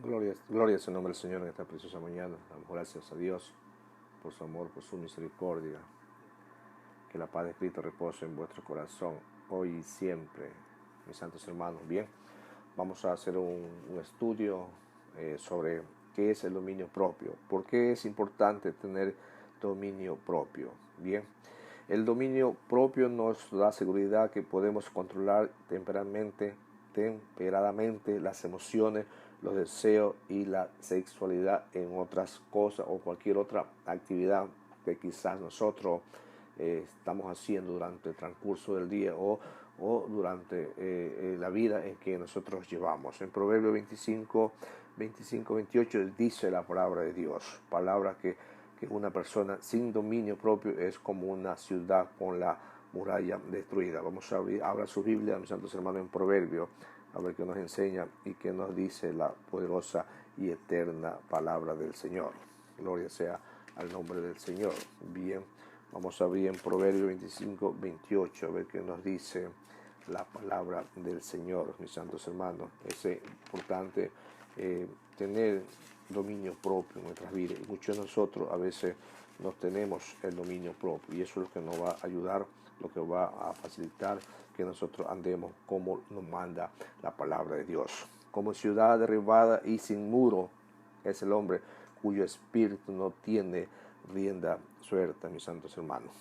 Gloria es el nombre del Señor en esta preciosa mañana. Damos gracias a Dios por su amor, por su misericordia. Que la paz de Cristo repose en vuestro corazón, hoy y siempre, mis santos hermanos. Bien, vamos a hacer un estudio sobre qué es el dominio propio. ¿Por qué es importante tener dominio propio? Bien, el dominio propio nos da seguridad que podemos controlar temperadamente las emociones, los deseos y la sexualidad en otras cosas o cualquier otra actividad que quizás nosotros estamos haciendo durante el transcurso del día o durante la vida en que nosotros llevamos. En Proverbios 28 dice la palabra de Dios, palabra que una persona sin dominio propio es como una ciudad con la muralla destruida. Vamos a abrir su Biblia, mis santos hermanos, en Proverbios, a ver qué nos enseña y qué nos dice la poderosa y eterna palabra del Señor. Gloria sea al nombre del Señor. Bien, vamos a abrir en Proverbios 28, a ver qué nos dice la palabra del Señor, mis santos hermanos. Es importante tener dominio propio en nuestras vidas. Y muchos de nosotros a veces no tenemos el dominio propio, y eso es lo que nos va a ayudar, lo que va a facilitar que nosotros andemos como nos manda la palabra de Dios. Como ciudad derribada y sin muro es el hombre cuyo espíritu no tiene rienda suelta, mis santos hermanos.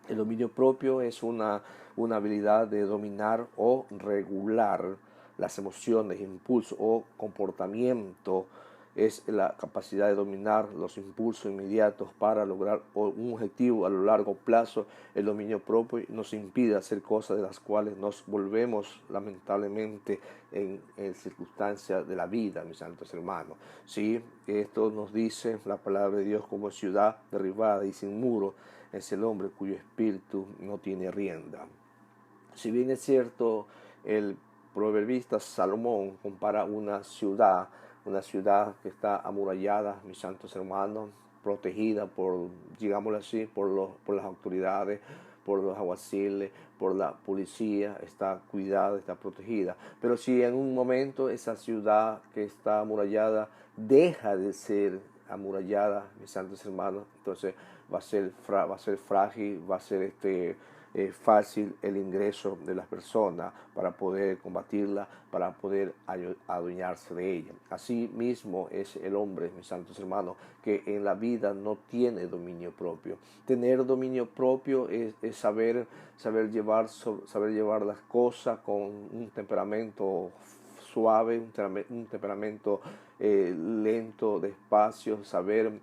El dominio propio es una habilidad de dominar o regular las emociones, impulsos o comportamiento. Es la capacidad de dominar los impulsos inmediatos para lograr un objetivo a lo largo plazo. El dominio propio nos impide hacer cosas de las cuales nos volvemos lamentablemente en circunstancias de la vida, mis santos hermanos. Sí, esto nos dice la palabra de Dios: como ciudad derribada y sin muro es el hombre cuyo espíritu no tiene rienda. Si bien es cierto, el proverbista Salomón compara una ciudad que está amurallada, mis santos hermanos, protegida por, digámoslo así, por las autoridades, por los aguaciles, por la policía, está cuidada, está protegida. Pero si en un momento esa ciudad que está amurallada deja de ser amurallada, mis santos hermanos, entonces va a ser frágil, va a ser fácil el ingreso de las personas para poder combatirla, para poder adueñarse de ella. Así mismo es el hombre, mis santos hermanos, que en la vida no tiene dominio propio. Tener dominio propio es saber llevar las cosas con un temperamento suave, un temperamento lento, despacio, saber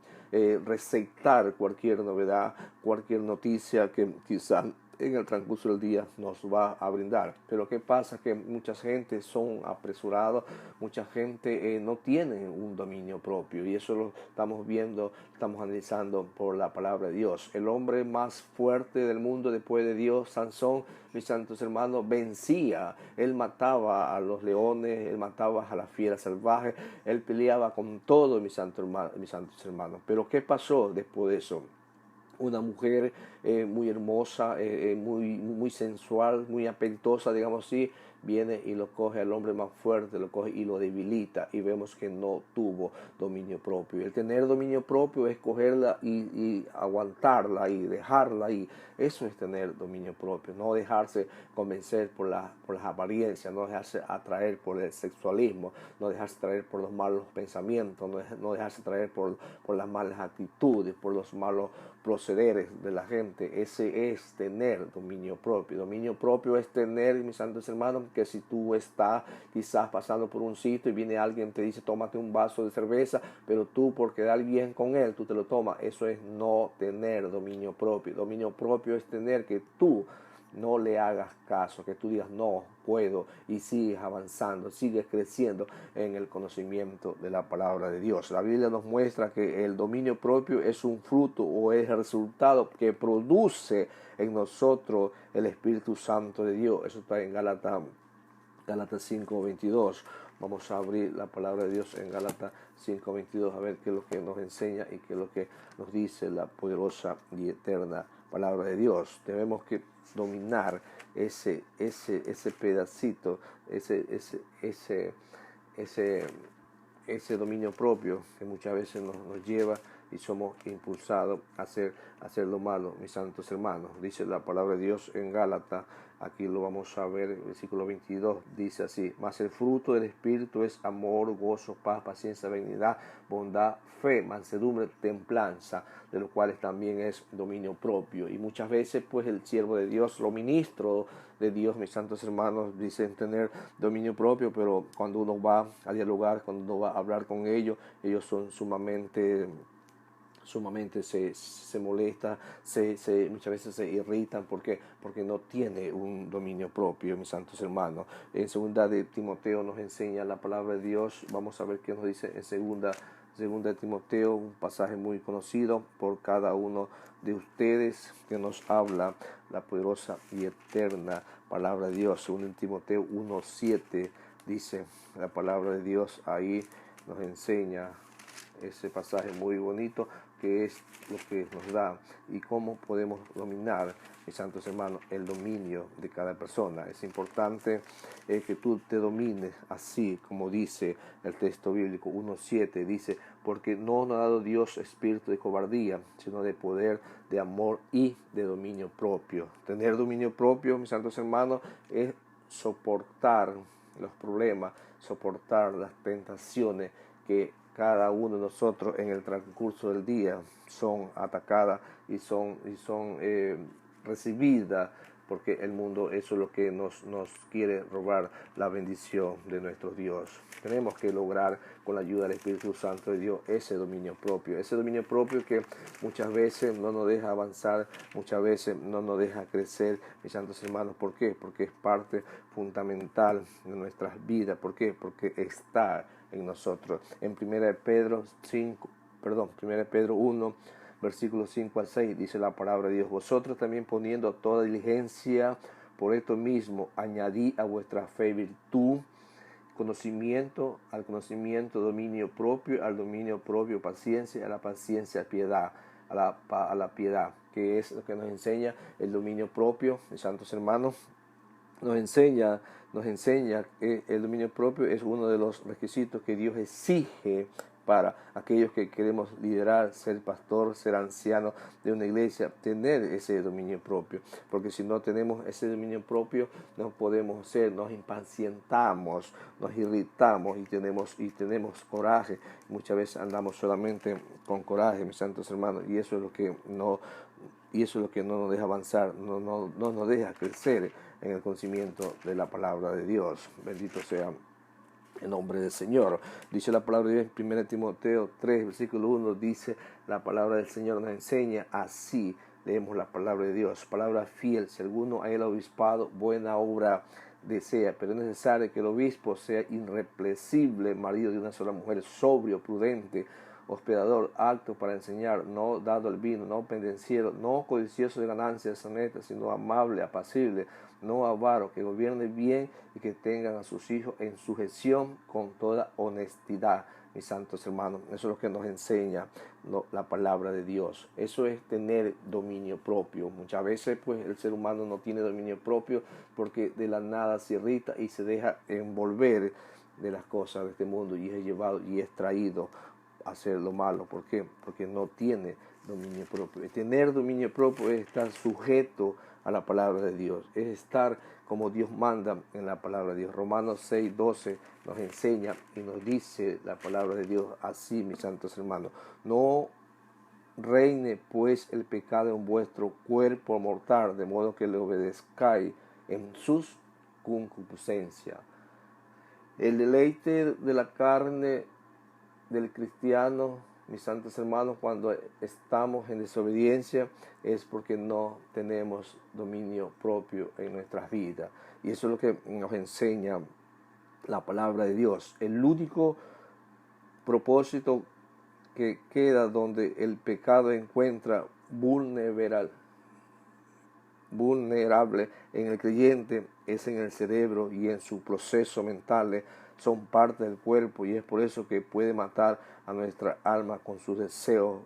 receptar cualquier novedad, cualquier noticia que quizás en el transcurso del día nos va a brindar. Pero ¿qué pasa? Que mucha gente son apresurados, mucha gente no tiene un dominio propio, y eso lo estamos viendo, estamos analizando por la palabra de Dios. El hombre más fuerte del mundo después de Dios, Sansón, mis santos hermanos, vencía. Él mataba a los leones, él mataba a las fieras salvajes, él peleaba con todo, mis santos hermanos. Pero ¿qué pasó después de eso? Una mujer muy hermosa, muy sensual, muy apetitosa, digamos así, viene y lo coge al hombre más fuerte, lo coge y lo debilita, y vemos que no tuvo dominio propio. El tener dominio propio es cogerla y aguantarla y dejarla, y eso es tener dominio propio, no dejarse convencer por las apariencias, no dejarse atraer por el sexualismo, no dejarse atraer por los malos pensamientos, no dejarse atraer por las malas actitudes, por los malos procederes de la gente. Ese es tener dominio propio. Dominio propio es tener, mis santos hermanos, que si tú estás quizás pasando por un sitio y viene alguien y te dice tómate un vaso de cerveza, pero tú por quedar bien con él, tú te lo tomas. Eso es no tener dominio propio. Dominio propio es tener que tú no le hagas caso, que tú digas no puedo, y sigues avanzando, sigues creciendo en el conocimiento de la palabra de Dios. La Biblia nos muestra que el dominio propio es un fruto o es el resultado que produce en nosotros el Espíritu Santo de Dios. Eso está en Gálatas 5:22. Vamos a abrir la palabra de Dios en Gálatas 5:22 a ver qué es lo que nos enseña y qué es lo que nos dice la poderosa y eterna palabra de Dios. Tenemos que dominar ese pedacito, ese ese dominio propio que muchas veces nos lleva y somos impulsados a hacer lo malo, mis santos hermanos. Dice la palabra de Dios en Gálatas, aquí lo vamos a ver, el versículo 22, dice así: mas el fruto del Espíritu es amor, gozo, paz, paciencia, benignidad, bondad, fe, mansedumbre, templanza, de los cuales también es dominio propio. Y muchas veces pues el siervo de Dios, los ministros de Dios, mis santos hermanos, dicen tener dominio propio, pero cuando uno va a dialogar, cuando uno va a hablar con ellos son sumamente se molesta, muchas veces se irritan. ¿Por qué? Porque no tiene un dominio propio, mis santos hermanos. En segunda de Timoteo nos enseña la palabra de Dios. Vamos a ver qué nos dice en segunda de Timoteo, un pasaje muy conocido por cada uno de ustedes, que nos habla la poderosa y eterna palabra de Dios. Segunda de Timoteo 1:7 dice la palabra de Dios, ahí nos enseña ese pasaje muy bonito, que es lo que nos da y cómo podemos dominar, mis santos hermanos, el dominio de cada persona. Es importante que tú te domines, así como dice el texto bíblico 1:7, dice: porque no nos ha dado Dios espíritu de cobardía, sino de poder, de amor y de dominio propio. Tener dominio propio, mis santos hermanos, es soportar los problemas, soportar las tentaciones que cada uno de nosotros en el transcurso del día son atacadas y son recibidas, porque el mundo, eso es lo que nos quiere robar la bendición de nuestro Dios. Tenemos que lograr, con la ayuda del Espíritu Santo de Dios, ese dominio propio que muchas veces no nos deja avanzar, muchas veces no nos deja crecer, mis santos hermanos. ¿Por qué? Porque es parte fundamental de nuestras vidas. ¿Por qué? Porque está en nosotros. En 1 Pedro 1, versículos 5 al 6, dice la palabra de Dios: vosotros también, poniendo toda diligencia, por esto mismo añadí a vuestra fe virtud, conocimiento, al conocimiento dominio propio, al dominio propio paciencia, a la paciencia piedad, a la piedad, que es lo que nos enseña el dominio propio, mis santos hermanos. Nos enseña que el dominio propio es uno de los requisitos que Dios exige para aquellos que queremos liderar, ser pastor, ser anciano de una iglesia, tener ese dominio propio. Porque si no tenemos ese dominio propio, no podemos nos impacientamos, nos irritamos y tenemos coraje. Muchas veces andamos solamente con coraje, mis santos hermanos, y eso es lo que no nos deja avanzar, no nos deja crecer en el conocimiento de la palabra de Dios. Bendito sea el nombre del Señor. Dice la palabra de Dios en 1 Timoteo 3, versículo 1, dice la palabra del Señor, nos enseña así. Leemos la palabra de Dios: palabra fiel, si alguno hay el obispado, buena obra desea, pero es necesario que el obispo sea irreprensible, marido de una sola mujer, sobrio, prudente, hospedador, apto para enseñar, no dado al vino, no pendenciero, no codicioso de ganancias honestas, sino amable, apacible, no avaro, que gobierne bien y que tengan a sus hijos en sujeción con toda honestidad. Mis santos hermanos, eso es lo que nos enseña la palabra de Dios. Eso es tener dominio propio. Muchas veces pues el ser humano no tiene dominio propio porque de la nada se irrita y se deja envolver de las cosas de este mundo y es llevado y es traído a hacer lo malo. ¿Por qué? Porque no tiene dominio propio. Y tener dominio propio es estar sujeto a la palabra de Dios, es estar como Dios manda en la palabra de Dios. Romanos 6:12 nos enseña y nos dice la palabra de Dios así, mis santos hermanos: no reine pues el pecado en vuestro cuerpo mortal, de modo que le obedezcáis en sus concupiscencias. El deleite de la carne del cristiano, mis santos hermanos, cuando estamos en desobediencia, es porque no tenemos dominio propio en nuestras vidas. Y eso es lo que nos enseña la palabra de Dios. El único propósito que queda donde el pecado encuentra vulnerable en el creyente es en el cerebro y en su proceso mental. Son parte del cuerpo y es por eso que puede matar a nuestra alma con sus deseos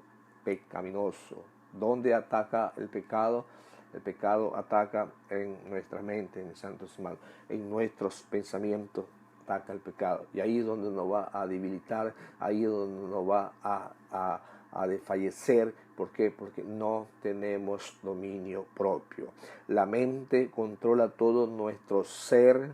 pecaminosos. ¿Dónde ataca el pecado? El pecado ataca en nuestra mente, mis santos hermanos, en nuestros pensamientos, ataca el pecado. Y ahí es donde nos va a debilitar, ahí es donde nos va a desfallecer. ¿Por qué? Porque no tenemos dominio propio. La mente controla todo nuestro ser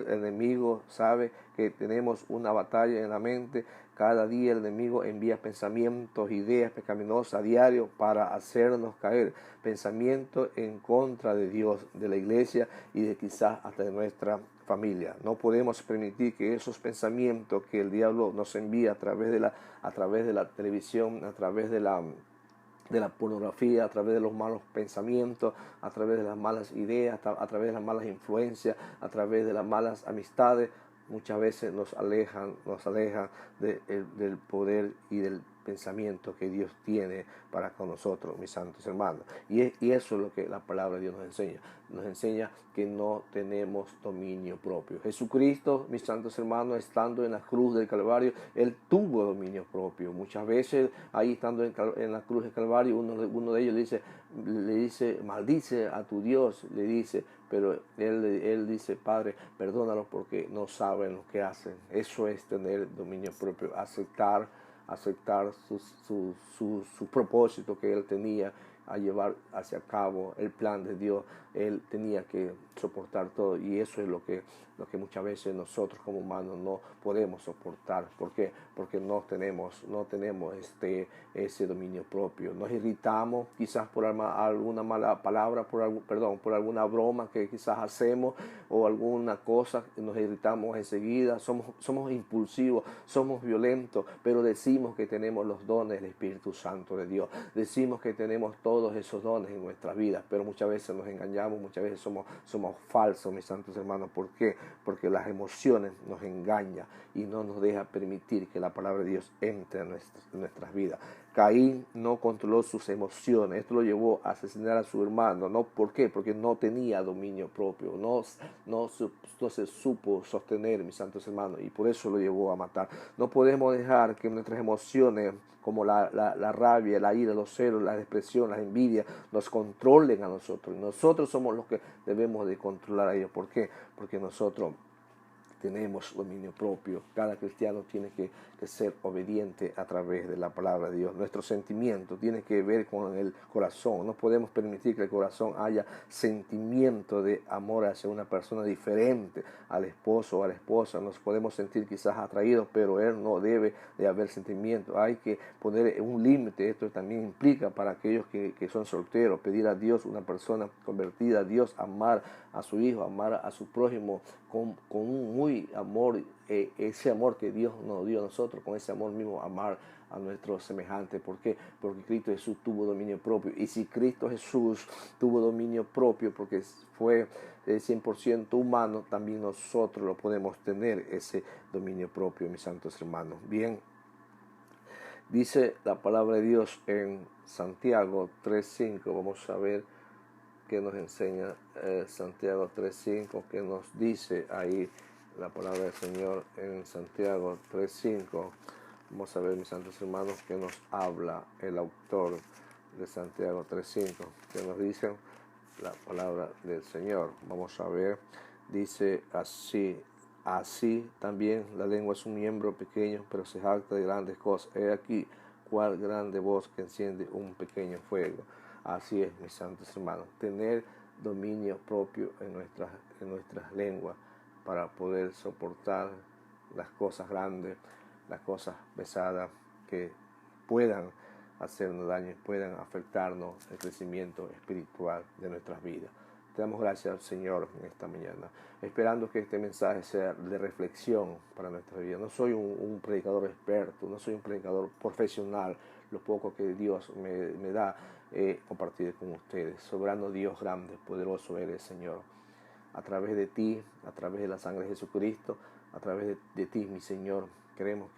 enemigo sabe que tenemos una batalla en la mente. Cada día el enemigo envía pensamientos, ideas pecaminosas a diario para hacernos caer. Pensamientos en contra de Dios, de la iglesia y de quizás hasta de nuestra familia. No podemos permitir que esos pensamientos que el diablo nos envía a través de la televisión, a través de la pornografía, a través de los malos pensamientos, a través de las malas ideas, a través de las malas influencias, a través de las malas amistades, muchas veces nos alejan del poder y del pensamiento que Dios tiene para con nosotros, mis santos hermanos. Y eso es lo que la palabra de Dios nos enseña. Nos enseña que no tenemos dominio propio. Jesucristo, mis santos hermanos, estando en la cruz del Calvario, Él tuvo dominio propio. Muchas veces, ahí estando en la cruz del Calvario, uno de ellos le dice, maldice a tu Dios, le dice, pero él dice, Padre, perdónalos porque no saben lo que hacen. Eso es tener dominio propio, aceptar su propósito que él tenía a llevar hacia cabo el plan de Dios. Él tenía que soportar todo, y eso es lo que muchas veces nosotros como humanos no podemos soportar. ¿Por qué? Porque no tenemos ese dominio propio. Nos irritamos quizás por alguna mala palabra, por alguna broma que quizás hacemos o alguna cosa, nos irritamos enseguida, somos impulsivos, somos violentos, pero decimos que tenemos los dones del Espíritu Santo de Dios, decimos que tenemos todos esos dones en nuestras vidas, pero muchas veces nos engañamos, muchas veces somos falsos, mis santos hermanos. ¿Por qué? Porque las emociones nos engañan y no nos deja permitir que la palabra de Dios entre en nuestras vidas. Caín no controló sus emociones. Esto lo llevó a asesinar a su hermano. ¿No? ¿Por qué? Porque no tenía dominio propio. No se supo sostener, mis santos hermanos, y por eso lo llevó a matar. No podemos dejar que nuestras emociones, como la rabia, la ira, los celos, la depresión, la envidia, nos controlen a nosotros. Nosotros somos los que debemos de controlar a ellos. ¿Por qué? Porque nosotros tenemos dominio propio. Cada cristiano tiene que ser obediente a través de la palabra de Dios. Nuestro sentimiento tiene que ver con el corazón. No podemos permitir que el corazón haya sentimiento de amor hacia una persona diferente al esposo o a la esposa. Nos podemos sentir quizás atraídos, pero él no debe de haber sentimiento. Hay que poner un límite. Esto también implica para aquellos que son solteros, pedir a Dios una persona convertida a Dios, amar a su hijo, amar a su prójimo con un muy amor, ese amor que Dios nos dio a nosotros, con ese amor mismo amar a nuestros semejantes. ¿Por qué? Porque Cristo Jesús tuvo dominio propio. Y si Cristo Jesús tuvo dominio propio porque fue 100% humano, también nosotros lo podemos tener, ese dominio propio, mis santos hermanos. Bien, dice la palabra de Dios en Santiago 3:5. Vamos a ver que nos enseña Santiago 3:5, que nos dice ahí la palabra del Señor en Santiago 3:5. Vamos a ver, mis santos hermanos, que nos habla el autor de Santiago 3:5, que nos dice la palabra del Señor. Vamos a ver, dice así también la lengua es un miembro pequeño, pero se jacta de grandes cosas. He aquí cuál grande voz que enciende un pequeño fuego. Así es, mis santos hermanos, tener dominio propio en nuestras lenguas para poder soportar las cosas grandes, las cosas pesadas que puedan hacernos daño, puedan afectarnos el crecimiento espiritual de nuestras vidas. Te damos gracias al Señor en esta mañana, esperando que este mensaje sea de reflexión para nuestra vida. No soy un predicador experto, no soy un predicador profesional. Lo poco que Dios me da compartir con ustedes. Soberano Dios, grande, poderoso eres, Señor. A través de ti, a través de la sangre de Jesucristo, a través de ti, mi Señor, queremos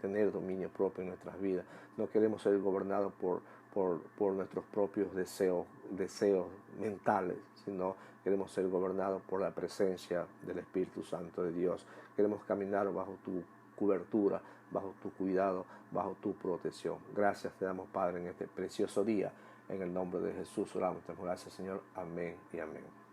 tener dominio propio en nuestras vidas. No queremos ser gobernados por nuestros propios deseos mentales, sino queremos ser gobernados por la presencia del Espíritu Santo de Dios. Queremos caminar bajo tu cobertura, bajo tu cuidado, bajo tu protección. Gracias te damos, Padre, en este precioso día. En el nombre de Jesús oramos. Te damos gracias, Señor. Amén y amén.